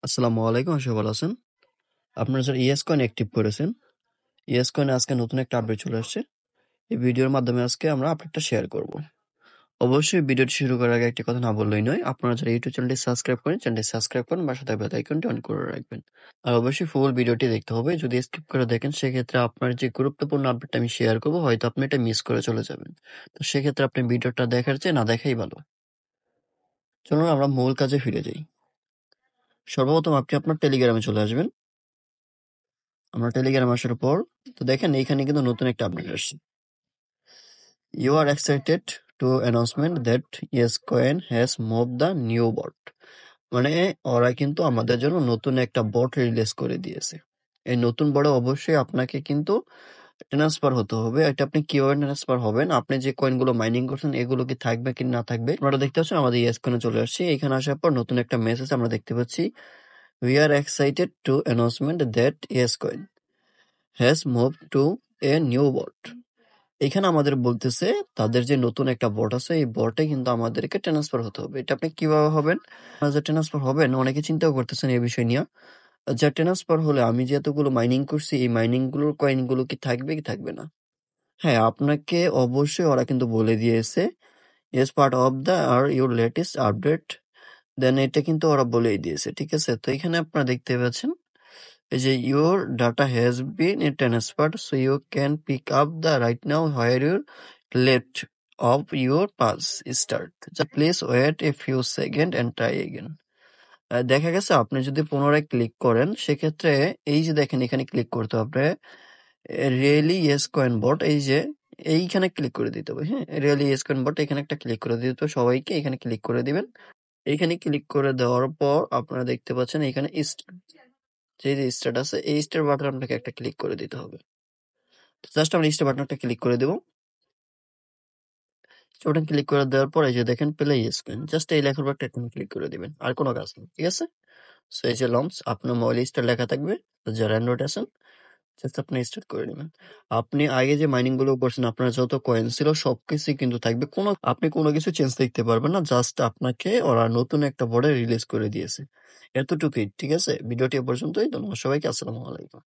আসসালামু আলাইকুম, আশা করি ভালো আছেন। আপনারা যারা ইয়েস কয়েন অ্যাক্টিভ করেছেন, ইয়েস কয়েনে আজকে নতুন একটা আপডেট চলে আসছে। এই ভিডিওর মাধ্যমে আজকে আমরা আপডেটটা শেয়ার করব। অবশ্যই ভিডিওটি শুরু করার আগে একটি কথা না বললেই নয়, আপনারা যারা ইউটিউব চ্যানেলটি সাবস্ক্রাইব করেন, চ্যানেলটি সাবস্ক্রাইব করেন বা সাথে বেল আইকনটি অন করে রাখবেন। আর অবশ্যই ফুল ভিডিওটি দেখতে হবে। যদি স্কিপ করে দেখেন সেক্ষেত্রে আপনার যে গুরুত্বপূর্ণ আপডেটটা আমি শেয়ার করব হয়তো আপনি এটা মিস করে চলে যাবেন। তো সেক্ষেত্রে আপনি ভিডিওটা দেখার চেয়ে না দেখাই ভালো। চলুন আমরা মূল কাজে ফিরে যাই। সর্বপ্রথম আপনি আপনার টেলিগ্রামে চলে আসবেন। আমরা টেলিগ্রাম আসার পর তো দেখেন এইখানে কিন্তু নতুন একটা আপডেট আসছে। You are excited to announcement that YesCoin has moved the new bot. মানে ওরা কিন্তু আমাদের জন্য নতুন একটা বট রিলিজ করে দিয়েছে। এই নতুন বটে অবশ্যই আপনাকে কিন্তু ট্রান্সফার হতে হবে। এটা আপনি কিভাবে ট্রান্সফার হবেন, আপনি যে কয়েনগুলো মাইনিং করছেন এগুলো কি থাকবে কি না থাকবে, আপনারা দেখতে পাচ্ছেন আমাদের YesCoin চলে আসছে। এখানে আসার পর নতুন একটা মেসেজ আমরা দেখতে পাচ্ছি, We are excited to announcement that YesCoin has moved to a new bot. এখানে আমাদের বলতেছে তাদের যে নতুন একটা বট আছে এই বটে কিন্তু আমাদেরকে ট্রান্সফার হতে হবে। এটা আপনি কিভাবে হবেন, যে ট্রান্সফার হবেন অনেকে চিন্তাও করতেছেন এই বিষয় নিয়ে। যা ট্রান্সফার হলে আমি যে এতগুলো মাইনিং করছি এই মাইনিং গুলোর কয়েন গুলো কি থাকবে কি থাকবে না। হ্যাঁ, আপনাকে অবশ্যই ওরা কিন্তু বলে দিয়েছে এস পার্ট অফ দ্য আর ইউর লেটেস্ট আপডেট, দেন এটা কিন্তু ওরা বলেই দিয়েছে। ঠিক আছে, তো এখানে আপনারা দেখতে পাচ্ছেন এই যে your data has been transferred, so you can pick up the right now where you left of your pulse start. Just please wait a few seconds and try again. দেখা গেছে আপনি যদি পুনরায় ক্লিক করেন সেক্ষেত্রে এই যে দেখেন এখানে ক্লিক করতে হবে রিয়েলি ইয়েস কয়েন বট, এই যে এইখানে ক্লিক করে দিতে হবে। হ্যাঁ, রিয়েলি ইয়েস কয়েন বট এখানে একটা ক্লিক করে দিতে হবে, সবাইকে এখানে ক্লিক করে দিবেন। এইখানে ক্লিক করে দেওয়ার পর আপনারা দেখতে পাচ্ছেন এখানে যে স্টার্ট আছে এই স্টার বাটন আপনাকে একটা ক্লিক করে দিতে হবে। জাস্ট আমরা স্টার বাটনটা ক্লিক করে দেব। বাটন ক্লিক করে দেওয়ার পর এই যে দেখেন প্লে স্ক্রিন, জাস্ট এই লেখার উপর একটা ক্লিক করে দিবেন, আর কোনো কাজ নেই। ঠিক আছে, সো এই যে লঞ্চ আপনার মোবাইল স্টার লেখা থাকবে, যারা অ্যান্ড্রয়েড আছেন জাস্ট আপনি স্টার্ট করে নেবেন। আপনি আগে যে মাইনিং গুলো করছেন আপনার যত কয়েন ছিল সবকিছুই কিন্তু থাকবে, আপনি কোনো কিছু চেঞ্জ দেখতে পারবেন না। জাস্ট আপনাকে ওরা নতুন একটা বর্ডার রিলিজ করে দিয়েছে, এতটুকুই। ঠিক আছে, ভিডিওটি এ পর্যন্তই। ধন্যবাদ সবাইকে, আসসালামু আলাইকুম।